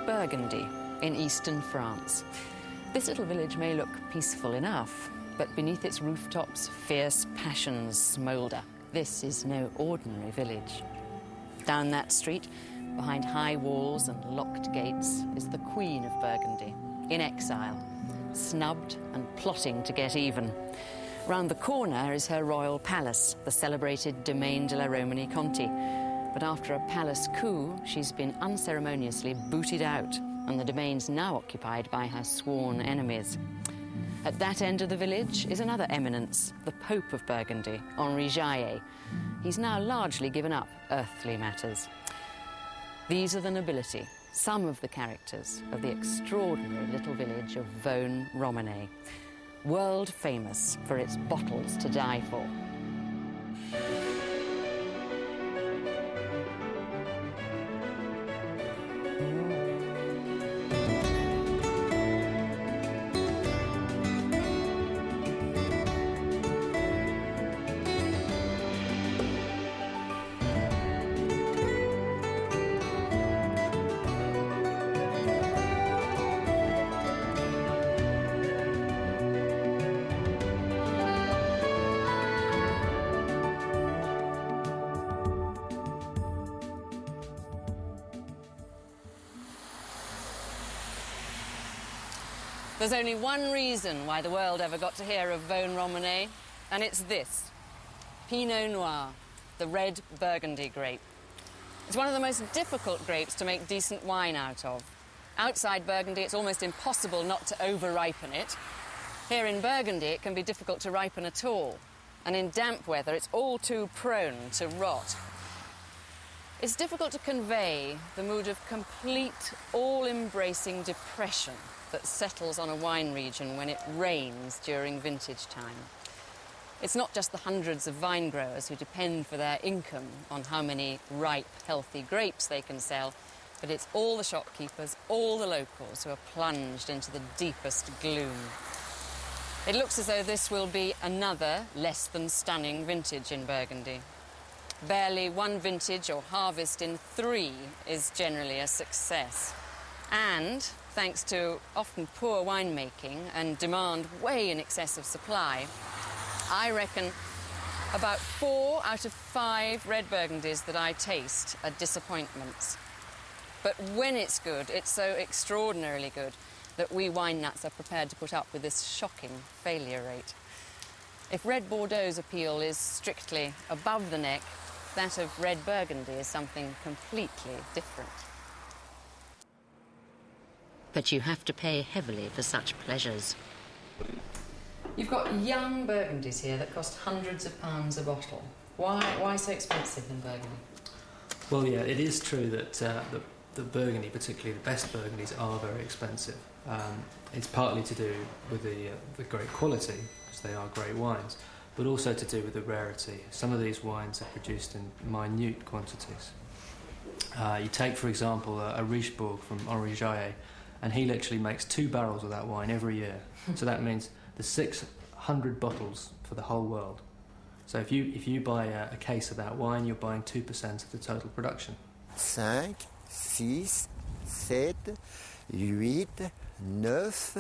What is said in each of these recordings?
Burgundy in eastern France. This little village may look peaceful enough, but beneath its rooftops, fierce passions smoulder. This is no ordinary village. Down that street, behind high walls and locked gates, is the Queen of Burgundy, in exile, snubbed and plotting to get even. Round the corner is her royal palace, the celebrated Domaine de la Romani Conti. But after a palace coup, she's been unceremoniously booted out, and the domain's now occupied by her sworn enemies. At that end of the village is another eminence, the Pope of Burgundy, Henri Jaillet. He's now largely given up earthly matters. These are the nobility, some of the characters of the extraordinary little village of Vosne-Romanée, world famous for its bottles to die for. There's only one reason why the world ever got to hear of Vosne-Romanée, and it's this: Pinot Noir, the red Burgundy grape. It's one of the most difficult grapes to make decent wine out of. Outside Burgundy, it's almost impossible not to over-ripen it. Here in Burgundy, it can be difficult to ripen at all. And in damp weather, it's all too prone to rot. It's difficult to convey the mood of complete, all-embracing depression that settles on a wine region when it rains during vintage time. It's not just the hundreds of vine growers who depend for their income on how many ripe, healthy grapes they can sell, but it's all the shopkeepers, all the locals who are plunged into the deepest gloom. It looks as though this will be another less than stunning vintage in Burgundy. Barely one vintage or harvest in 3 is generally a success. And, thanks to often poor winemaking and demand way in excess of supply, I reckon about 4 out of 5 red Burgundies that I taste are disappointments. But when it's good, it's so extraordinarily good that we wine nuts are prepared to put up with this shocking failure rate. If red Bordeaux's appeal is strictly above the neck, that of red Burgundy is something completely different. But you have to pay heavily for such pleasures. You've got young Burgundies here that cost hundreds of pounds a bottle. Why so expensive in Burgundy? Well, yeah, it is true that the Burgundy, particularly the best Burgundies, are very expensive. It's partly to do with the great quality, because they are great wines, but also to do with the rarity. Some of these wines are produced in minute quantities. You take, for example, a Richebourg from Henri Jaillet, and he literally makes 2 barrels of that wine every year. So that means there's 600 bottles for the whole world. So if you buy a case of that wine, you're buying 2% of the total production. 5, 6, 7, 8, 9,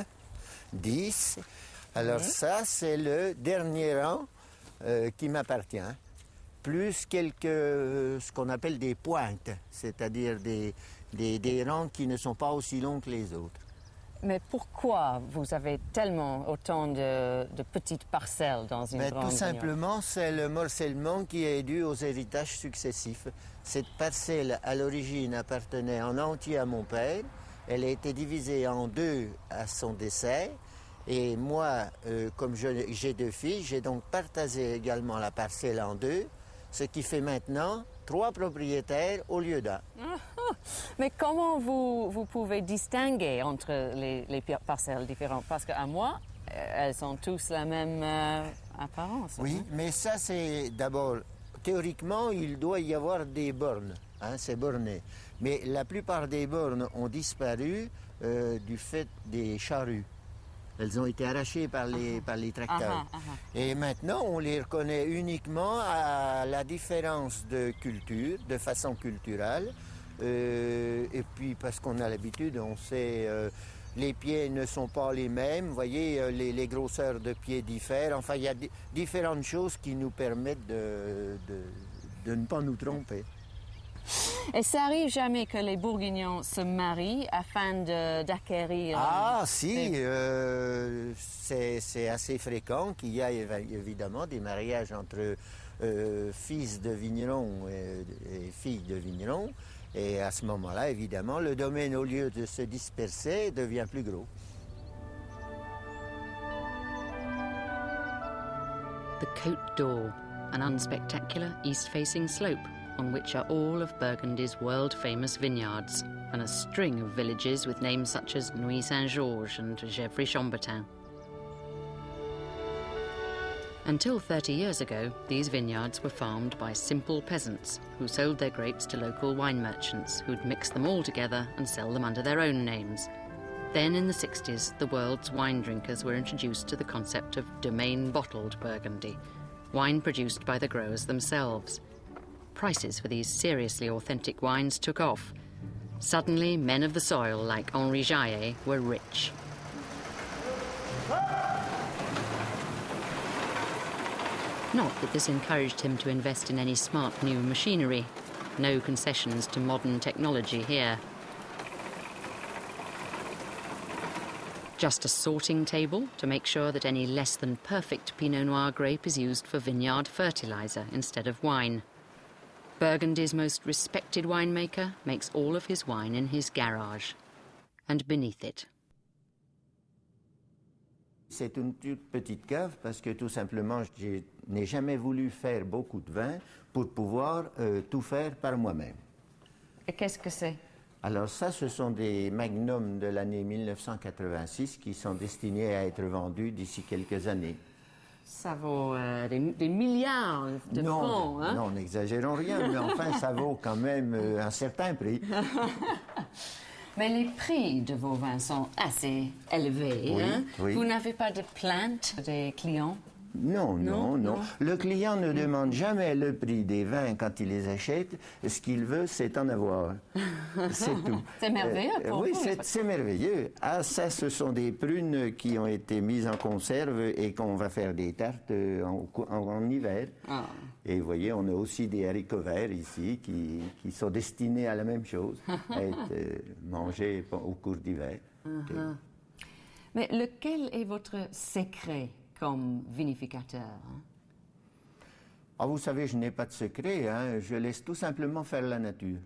10. Alors ça, c'est le dernier rang qui m'appartient. Plus quelques, ce qu'on appelle des pointes, c'est-à-dire des rangs qui ne sont pas aussi longs que les autres. Mais pourquoi vous avez tellement autant de petites parcelles dans une grande vignoble? Tout simplement, c'est le morcellement qui est dû aux héritages successifs. Cette parcelle, à l'origine, appartenait en entier à mon père. Elle a été divisée en 2 à son décès. Et moi, comme j'ai 2 filles, j'ai donc partagé également la parcelle en 2, ce qui fait maintenant 3 propriétaires au lieu d'1. Mais comment vous pouvez distinguer entre les parcelles différentes? Parce qu'à moi, elles ont tous la même apparence. Oui, mais ça c'est d'abord, théoriquement, il doit y avoir des bornes, hein, c'est borné. Mais la plupart des bornes ont disparu du fait des charrues. Elles ont été arrachées par les tracteurs. Et maintenant, on les reconnaît uniquement à la différence de culture, de façon culturelle. Et puis parce qu'on a l'habitude, on sait, les pieds ne sont pas les mêmes, vous voyez, les grosseurs de pieds diffèrent. Enfin, il y a différentes choses qui nous permettent de ne pas nous tromper. Et ça arrive jamais que les Bourguignons se marient afin d'acquérir... Ah si, c'est assez fréquent qu'il y ait évidemment des mariages entre fils de vignerons et filles de vignerons. Et à ce moment-là, évidemment, le domaine, au lieu de se disperser, devient plus gros. The Côte d'Or, an unspectacular east-facing slope on which are all of Burgundy's world-famous vineyards and a string of villages with names such as Nuits-Saint-Georges and Gevrey-Chambertin. Until 30 years ago, these vineyards were farmed by simple peasants who sold their grapes to local wine merchants who'd mix them all together and sell them under their own names. Then in the 60s, the world's wine drinkers were introduced to the concept of domain-bottled Burgundy, wine produced by the growers themselves. Prices for these seriously authentic wines took off. Suddenly, men of the soil like Henri Jaillet were rich. Not that this encouraged him to invest in any smart new machinery. No concessions to modern technology here. Just a sorting table to make sure that any less than perfect Pinot Noir grape is used for vineyard fertilizer instead of wine. Burgundy's most respected winemaker makes all of his wine in his garage and beneath it. C'est une toute petite cave parce que tout simplement, je n'ai jamais voulu faire beaucoup de vin pour pouvoir tout faire par moi-même. Et qu'est-ce que c'est? Alors ça, ce sont des magnums de l'année 1986 qui sont destinés à être vendus d'ici quelques années. Ça vaut des milliards de francs, hein? Non, n'exagérons rien, mais enfin, ça vaut quand même un certain prix. Mais les prix de vos vins sont assez élevés, oui, hein? Oui. Vous n'avez pas de plainte des clients? Non. Le client ne demande jamais le prix des vins quand il les achète. Ce qu'il veut, c'est en avoir. C'est tout. C'est merveilleux pour oui, vous. c'est merveilleux. Ah, ça, ce sont des prunes qui ont été mises en conserve et qu'on va faire des tartes en hiver. Ah. Et vous voyez, on a aussi des haricots verts ici qui sont destinés à la même chose, à être mangés au cours d'hiver. Mais lequel est votre secret comme vinificateur, hein? Ah, vous savez, je n'ai pas de secret, hein. Je laisse tout simplement faire la nature.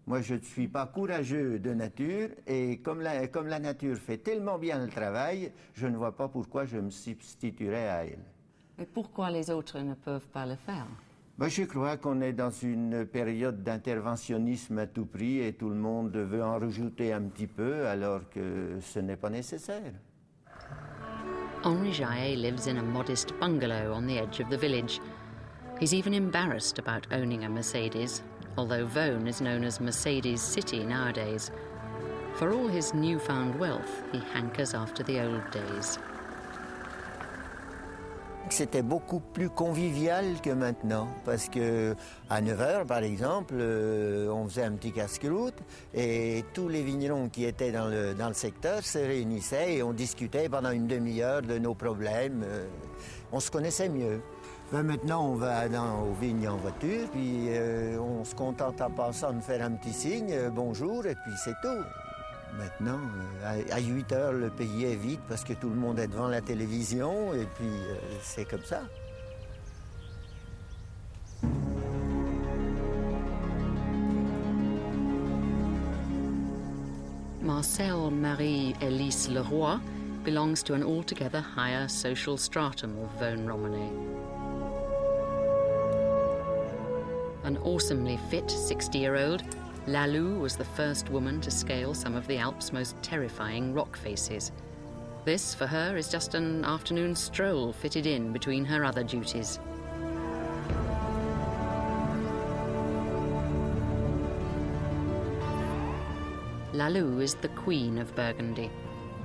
Moi, je ne suis pas courageux de nature, et comme la nature fait tellement bien le travail, je ne vois pas pourquoi je me substituerais à elle. Et pourquoi les autres ne peuvent pas le faire? Ben, je crois qu'on est dans une période d'interventionnisme à tout prix, et tout le monde veut en rajouter un petit peu, alors que ce n'est pas nécessaire. Henri Jaillet lives in a modest bungalow on the edge of the village. He's even embarrassed about owning a Mercedes, although Vaune is known as Mercedes City nowadays. For all his newfound wealth, he hankers after the old days. C'était beaucoup plus convivial que maintenant, parce que à 9h, par exemple, on faisait un petit casse-croûte et tous les vignerons qui étaient dans le secteur se réunissaient et on discutait pendant une demi-heure de nos problèmes. On se connaissait mieux. Ben maintenant, on va aux vignes en voiture, puis on se contente en passant de faire un petit signe, bonjour, et puis c'est tout. Maintenant, à 8 heures, le pays est vide parce que tout le monde est devant la télévision et puis c'est comme ça. Marcel Marie-Élise Leroy belongs to an altogether higher social stratum of Vaune-Romanée. An awesomely fit 60-year-old, Lalou was the first woman to scale some of the Alps' most terrifying rock faces. This, for her, is just an afternoon stroll fitted in between her other duties. Lalou is the Queen of Burgundy,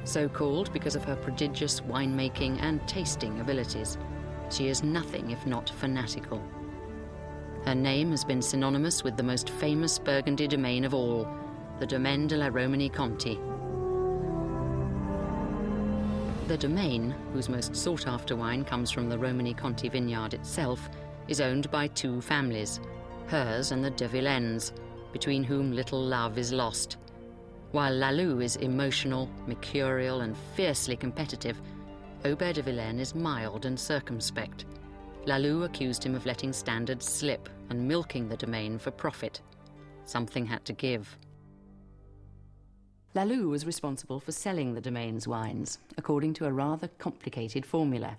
so called because of her prodigious winemaking and tasting abilities. She is nothing if not fanatical. Her name has been synonymous with the most famous Burgundy domain of all, the Domaine de la Romanée-Conti. The domain, whose most sought-after wine comes from the Romanée-Conti vineyard itself, is owned by two families, hers and the de Vilaines, between whom little love is lost. While Laloux is emotional, mercurial and fiercely competitive, Aubert de Vilaine is mild and circumspect. Laloux accused him of letting standards slip and milking the domain for profit. Something had to give. Laloux was responsible for selling the domain's wines, according to a rather complicated formula.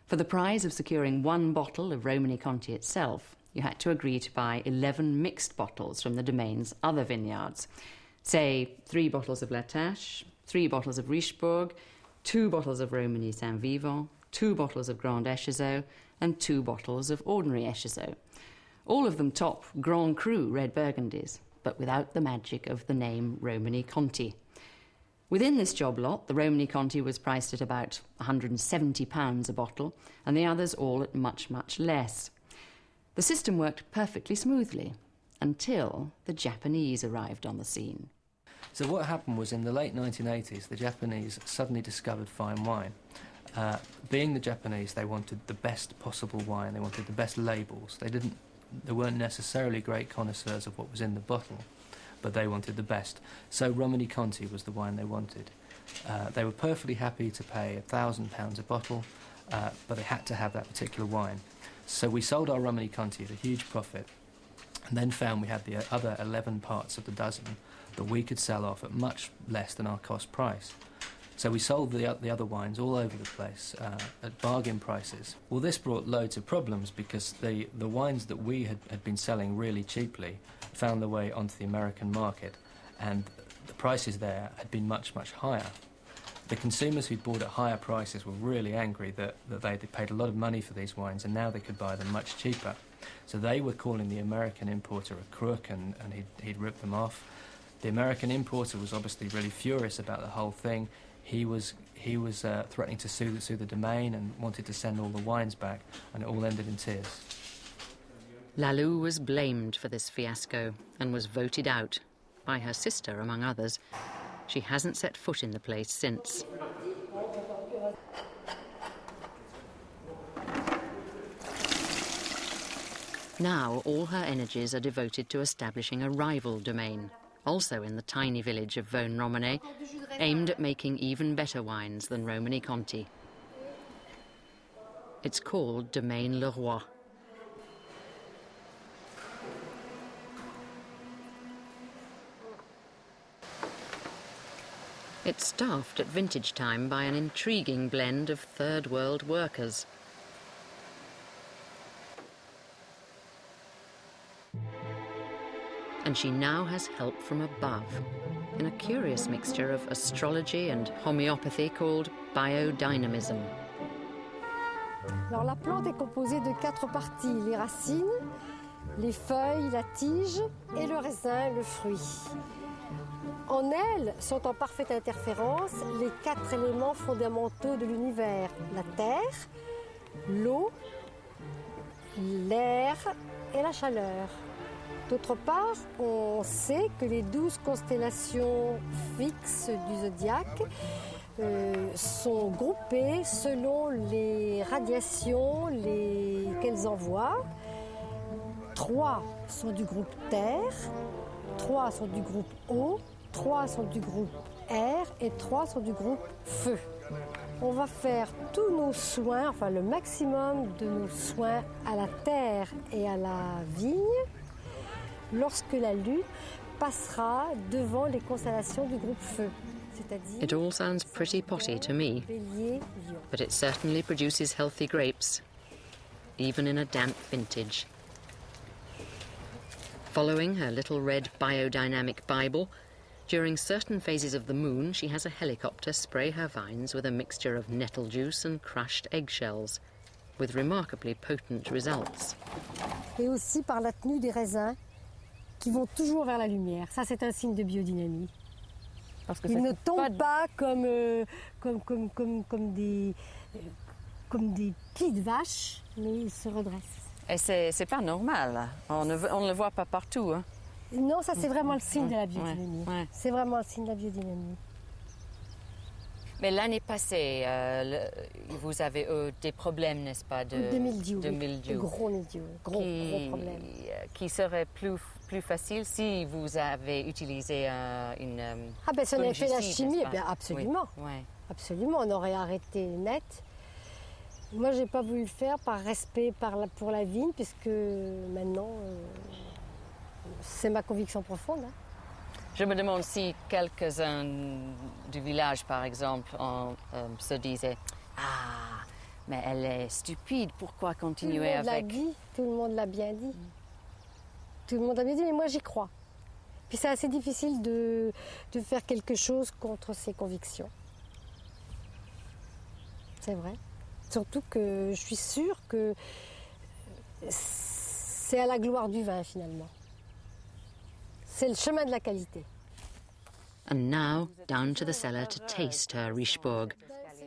For the prize of securing one bottle of Romanée-Conti itself, you had to agree to buy 11 mixed bottles from the domain's other vineyards. Say, 3 bottles of La Tâche, 3 bottles of Richebourg, 2 bottles of Romany Saint-Vivant, 2 bottles of Grand Échezeaux, and 2 bottles of ordinary Échezeaux. All of them top Grand Cru red Burgundies, but without the magic of the name Romanée-Conti. Within this job lot, the Romanée-Conti was priced at about £170 a bottle, and the others all at much, much less. The system worked perfectly smoothly, until the Japanese arrived on the scene. So what happened was, in the late 1980s, the Japanese suddenly discovered fine wine. Being the Japanese, they wanted the best possible wine, they wanted the best labels. They weren't necessarily great connoisseurs of what was in the bottle, but they wanted the best. So Romanée-Conti was the wine they wanted. They were perfectly happy to pay £1,000 a bottle, but they had to have that particular wine. So we sold our Romanée-Conti at a huge profit, and then found we had the other 11 parts of the dozen that we could sell off at much less than our cost price. So we sold the other wines all over the place at bargain prices. Well, this brought loads of problems, because the wines that we had been selling really cheaply found their way onto the American market, and the prices there had been much, much higher. The consumers who'd bought at higher prices were really angry that they'd paid a lot of money for these wines, and now they could buy them much cheaper. So they were calling the American importer a crook, and he'd ripped them off. The American importer was obviously really furious about the whole thing. He was threatening to sue the domain and wanted to send all the wines back, and it all ended in tears. Laloux was blamed for this fiasco and was voted out, by her sister among others. She hasn't set foot in the place since. Now all her energies are devoted to establishing a rival domain, also in the tiny village of Vosne-Romanée, aimed at making even better wines than Romanée-Conti. It's called Domaine Le Roi. It's staffed at vintage time by an intriguing blend of third world workers. And she now has help from above, in a curious mixture of astrology and homeopathy called biodynamism. Alors la plante est composée de 4 parties, les racines, les feuilles, la tige et le raisin, le fruit. En elles sont en parfaite interférence les 4 éléments fondamentaux de l'univers, la terre, l'eau, l'air et la chaleur. D'autre part, on sait que les 12 constellations fixes du zodiaque sont groupées selon les radiations qu'elles envoient. 3 sont du groupe Terre, 3 sont du groupe Eau, 3 sont du groupe Air et 3 sont du groupe Feu. On va faire tous nos soins, enfin le maximum de nos soins à la terre et à la vigne, lorsque la Lune passera devant les constellations du groupe Feu. It all sounds pretty potty to me, but it certainly produces healthy grapes, even in a damp vintage. Following her little red biodynamic Bible, during certain phases of the moon, she has a helicopter spray her vines with a mixture of nettle juice and crushed eggshells, with remarkably potent results. Et aussi par la tenue des raisins, qui vont toujours vers la lumière. Ça, c'est un signe de biodynamie. Parce que ils ne tombent pas comme des petites vaches, mais ils se redressent. Et c'est pas normal. On ne le voit pas partout. Hein. Non, ça c'est vraiment le signe de la biodynamie. Ouais. C'est vraiment le signe de la biodynamie. Mais l'année passée, vous avez eu des problèmes, n'est-ce pas, De mildiou. De mildiou. Gros mildiou, gros problème. Qui serait plus facile si vous avez utilisé une Ah ben si on avait fait la fongicide, chimie, n'est-ce pas? bien, absolument. Oui, ouais. Absolument, on aurait arrêté net. Moi, j'ai pas voulu le faire par respect pour la vigne, puisque maintenant, c'est ma conviction profonde. Hein. Je me demande si quelques-uns du village, par exemple, se disaient « Ah, mais elle est stupide, pourquoi continuer avec ?» Tout le monde l'a bien dit. Tout le monde l'a bien dit, mais moi j'y crois. Puis c'est assez difficile de faire quelque chose contre ses convictions. C'est vrai. Surtout que je suis sûre que c'est à la gloire du vin, finalement. C'est le chemin de la qualité. And now, down to the cellar to taste her Richebourg,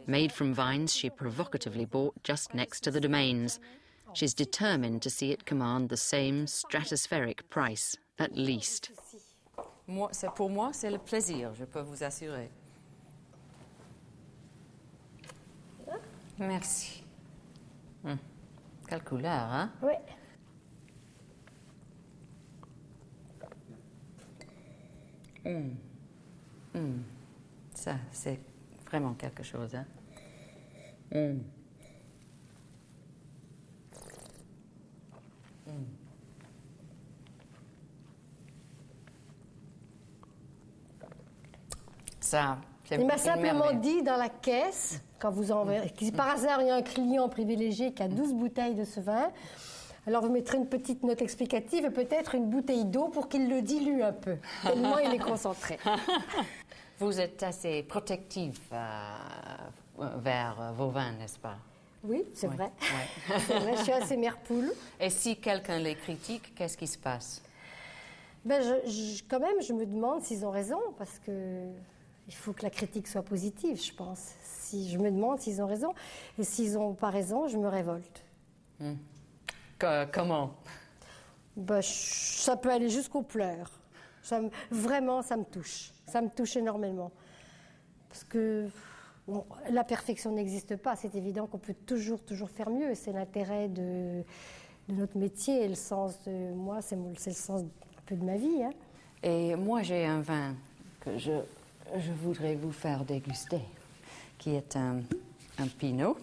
made from vines she provocatively bought just next to the domains. She's determined to see it command the same stratospheric price, at least. Pour moi, c'est le plaisir, je peux vous assurer. Merci. Quelle couleur, hein? Oui. Ça, c'est vraiment quelque chose, hein? Ça, Il m'a simplement dit dans la caisse, quand vous enverrez, si par hasard il y a un client privilégié qui a 12 bouteilles de ce vin, alors vous mettrez une petite note explicative et peut-être une bouteille d'eau pour qu'il le dilue un peu, tellement il est concentré. Vous êtes assez protectif vers vos vins, n'est-ce pas? Oui, c'est vrai. Ouais. C'est vrai, je suis assez mère poule. Et si quelqu'un les critique, qu'est-ce qui se passe? Ben, quand même, je me demande s'ils ont raison, parce que il faut que la critique soit positive, je pense. Si je me demande s'ils ont raison, et s'ils n'ont pas raison, je me révolte. Comment? Ben, ça peut aller jusqu'aux pleurs. Vraiment, ça me touche. Ça me touche énormément. Parce que bon, la perfection n'existe pas. C'est évident qu'on peut toujours faire mieux. C'est l'intérêt de notre métier et le sens de moi, c'est le sens un peu de ma vie. Hein. Et moi, j'ai un vin que je voudrais vous faire déguster, qui est un Pinot.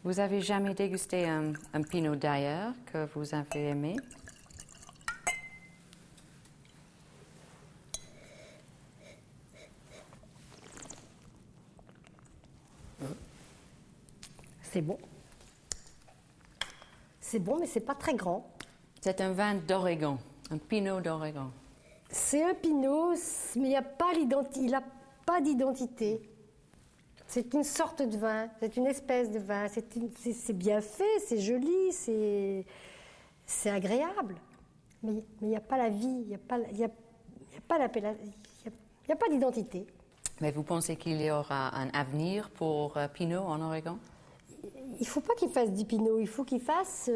Vous avez jamais dégusté un Pinot d'ailleurs que vous avez aimé? C'est bon. C'est bon, mais c'est pas très grand. C'est un vin d'Oregon, un Pinot d'Oregon. C'est un Pinot, mais il n'a pas d'identité. C'est une sorte de vin, c'est une espèce de vin. C'est bien fait, c'est joli, c'est agréable. Mais il n'y a pas la vie, il n'y a pas d'identité. Mais vous pensez qu'il y aura un avenir pour Pinot en Oregon? Il ne faut pas qu'ils fassent du Pinot, il faut qu'ils fassent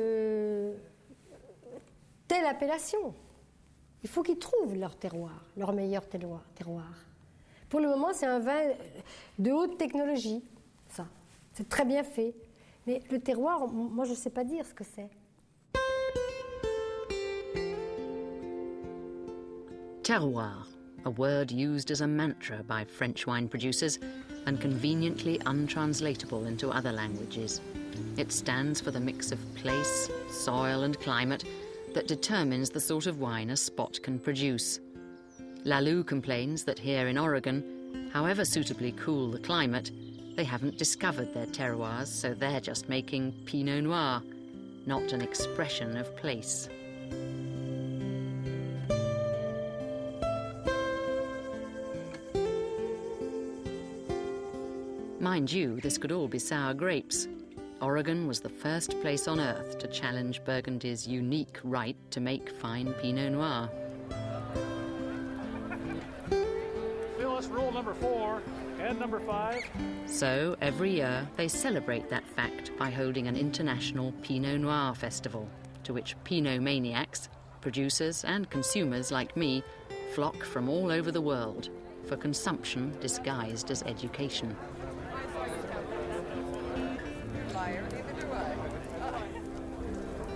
telle appellation. Il faut qu'ils trouvent leur terroir, leur meilleur terroir. Pour le moment, c'est un vin de haute technologie, ça. C'est très bien fait. Mais le terroir, moi, je ne sais pas dire ce que c'est. Terroir, a word used as a mantra by French wine producers and conveniently untranslatable into other languages. It stands for the mix of place, soil and climate that determines the sort of wine a spot can produce. Lalou complains that here in Oregon, however suitably cool the climate, they haven't discovered their terroirs, so they're just making Pinot Noir, not an expression of place. Mind you, this could all be sour grapes. Oregon was the first place on earth to challenge Burgundy's unique right to make fine Pinot Noir. Fill us That's rule number 4 and number 5. So every year they celebrate that fact by holding an international Pinot Noir festival, to which Pinot maniacs, producers and consumers like me, flock from all over the world for consumption disguised as education.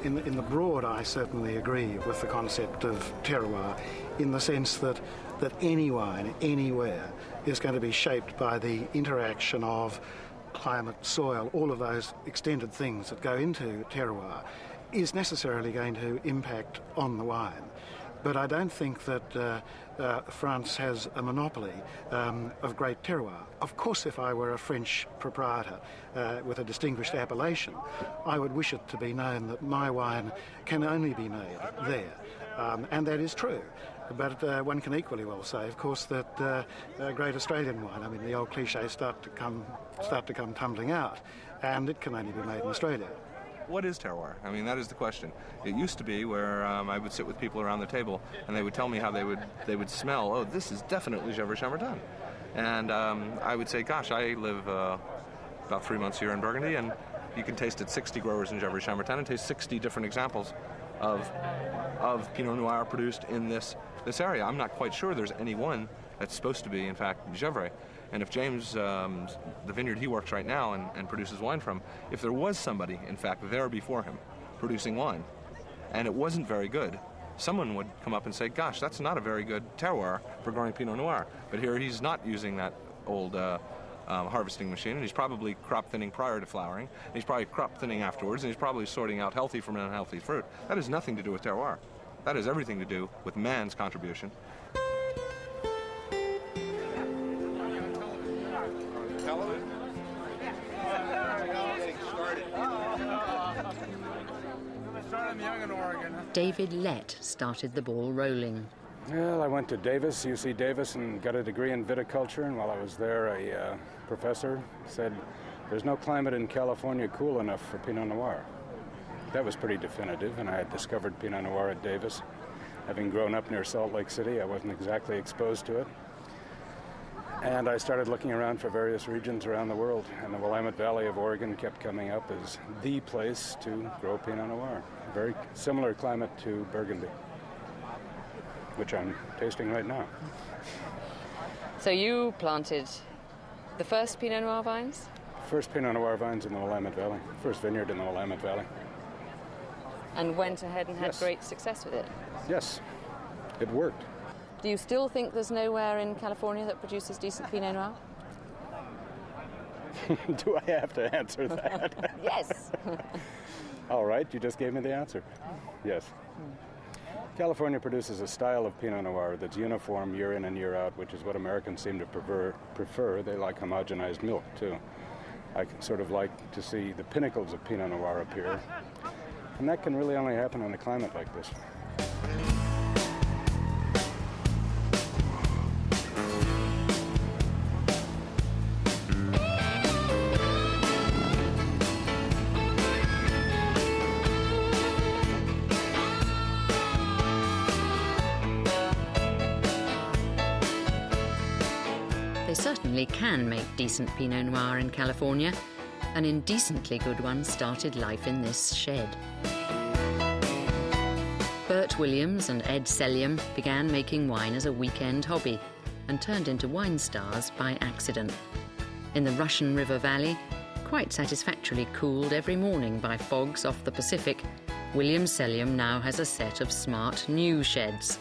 In the broad, I certainly agree with the concept of terroir, in the sense that any wine, anywhere, is going to be shaped by the interaction of climate, soil, all of those extended things that go into terroir, is necessarily going to impact on the wine. But I don't think that France has a monopoly of great terroir. Of course, if I were a French proprietor with a distinguished appellation, I would wish it to be known that my wine can only be made there. And that is true. But one can equally well say, of course, that great Australian wine, I mean, the old cliches start to come tumbling out, and it can only be made in Australia. What is terroir? I mean, that is the question. It used to be where I would sit with people around the table and they would tell me how they would smell, oh, this is definitely Gevrey-Chambertin. And I would say, gosh, I live about 3 months here in Burgundy, and you can taste it 60 growers in Gevrey-Chambertin and taste 60 different examples of Pinot Noir produced in this area. I'm not quite sure there's any one that's supposed to be, in fact, Gevrey. And if James, the vineyard he works right now and produces wine from, if there was somebody, in fact, there before him producing wine, and it wasn't very good, someone would come up and say, gosh, that's not a very good terroir for growing Pinot Noir. But here he's not using that old harvesting machine, and he's probably crop thinning prior to flowering, and he's probably crop thinning afterwards, and he's probably sorting out healthy from unhealthy fruit. That has nothing to do with terroir. That has everything to do with man's contribution. David Lett started the ball rolling. Well, I went to Davis, UC Davis, and got a degree in viticulture, and while I was there, a professor said, there's no climate in California cool enough for Pinot Noir. That was pretty definitive, and I had discovered Pinot Noir at Davis. Having grown up near Salt Lake City, I wasn't exactly exposed to it. And I started looking around for various regions around the world, and the Willamette Valley of Oregon kept coming up as the place to grow Pinot Noir. A very similar climate to Burgundy, which I'm tasting right now. So you planted the first Pinot Noir vines? First Pinot Noir vines in the Willamette Valley, first vineyard in the Willamette Valley. And went ahead and had great success with it? Yes, it worked. Do you still think there's nowhere in California that produces decent Pinot Noir? Do I have to answer that? Yes. All right, you just gave me the answer. Yes. California produces a style of Pinot Noir that's uniform year in and year out, which is what Americans seem to prefer. They like homogenized milk, too. I sort of like to see the pinnacles of Pinot Noir appear. And that can really only happen in a climate like this. They certainly can make decent Pinot Noir in California. An indecently good one started life in this shed. Bert Williams and Ed Selliam began making wine as a weekend hobby and turned into wine stars by accident. In the Russian River Valley, quite satisfactorily cooled every morning by fogs off the Pacific, William Selliam now has a set of smart new sheds.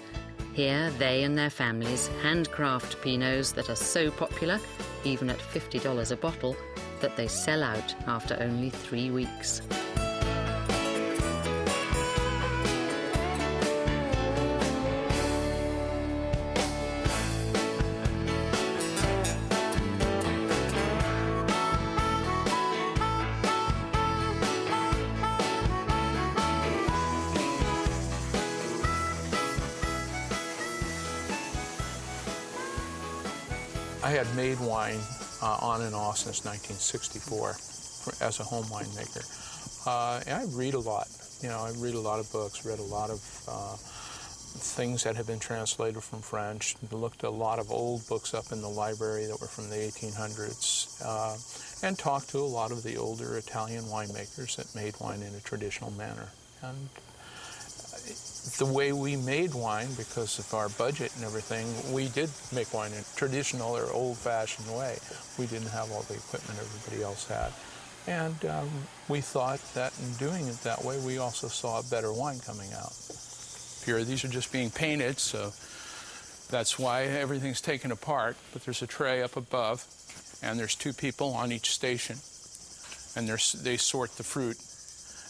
Here, they and their families handcraft Pinots that are so popular, even at $50 a bottle, that they sell out after only 3 weeks. I had made wine on and off since 1964 as a home winemaker. And I read a lot. You know, I read a lot of books, read a lot of things that have been translated from French. We looked at a lot of old books up in the library that were from the 1800s, and talked to a lot of the older Italian winemakers that made wine in a traditional manner. And the way we made wine, because of our budget and everything, we did make wine in a traditional or old-fashioned way. We didn't have all the equipment everybody else had. And we thought that in doing it that way, we also saw a better wine coming out. Here, these are just being painted, so that's why everything's taken apart. But there's a tray up above, and there's 2 people on each station, and they sort the fruit,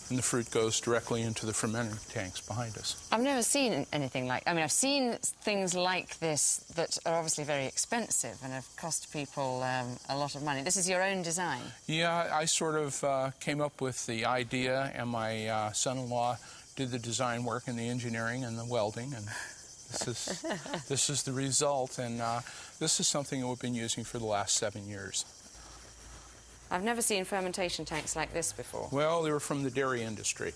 and the fruit goes directly into the fermenting tanks behind us. I've never seen anything like... I mean, I've seen things like this that are obviously very expensive and have cost people a lot of money. This is your own design? Yeah, I sort of came up with the idea, and my son-in-law did the design work and the engineering and the welding, and this is the result. And this is something that we've been using for the last 7 years. I've never seen fermentation tanks like this before. Well, they were from the dairy industry.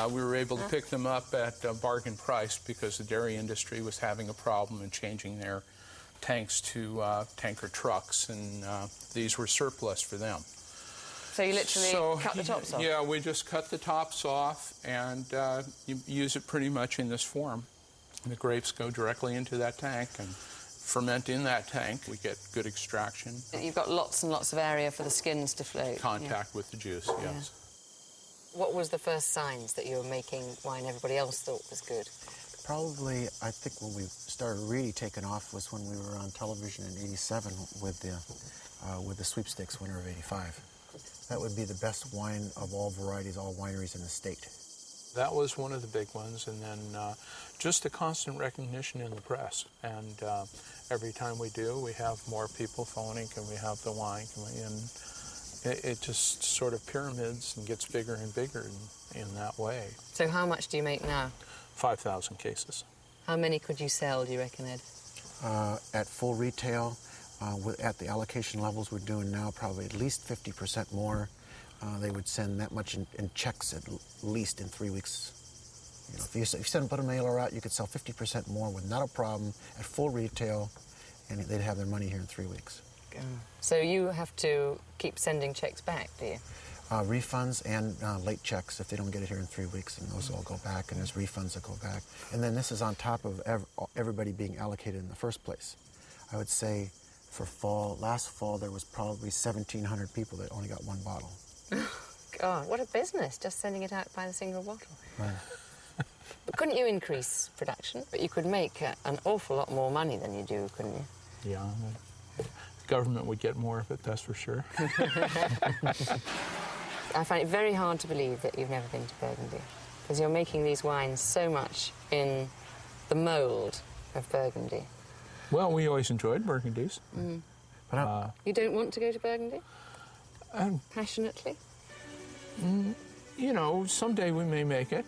We were able to pick them up at a bargain price because the dairy industry was having a problem in changing their tanks to tanker trucks, and these were surplus for them. So you literally cut the tops off? Yeah, we just cut the tops off, and you use it pretty much in this form. The grapes go directly into that tank and ferment in that tank. We get good extraction. You've got lots and lots of area for the skins to float. Contact with the juice, yes. Yeah. What was the first signs that you were making wine everybody else thought was good? Probably, I think when we started really taking off was when we were on television in '87 with the sweepstakes winner of '85. That would be the best wine of all varieties, all wineries in the state. That was one of the big ones, and then just a constant recognition in the press. And every time we do, we have more people phoning, can we have the wine? And it just sort of pyramids and gets bigger and bigger in that way. So how much do you make now? 5,000 cases. How many could you sell, do you reckon, Ed? At full retail, at the allocation levels we're doing now, probably at least 50% more. They would send that much in checks at least in 3 weeks. You know, if you put a mailer out, you could sell 50% more with not a problem at full retail, and they'd have their money here in 3 weeks. So you have to keep sending checks back, do you? Refunds and late checks if they don't get it here in 3 weeks, and those all go back, and there's refunds that go back. And then this is on top of everybody being allocated in the first place. I would say for last fall, there was probably 1,700 people that only got 1 bottle. God, what a business, just sending it out by the single bottle. Right. But couldn't you increase production? But you could make an awful lot more money than you do, couldn't you? Yeah, the government would get more of it, that's for sure. I find it very hard to believe that you've never been to Burgundy, because you're making these wines so much in the mould of Burgundy. Well, we always enjoyed Burgundies. Mm. But you don't want to go to Burgundy? Passionately? You know, someday we may make it.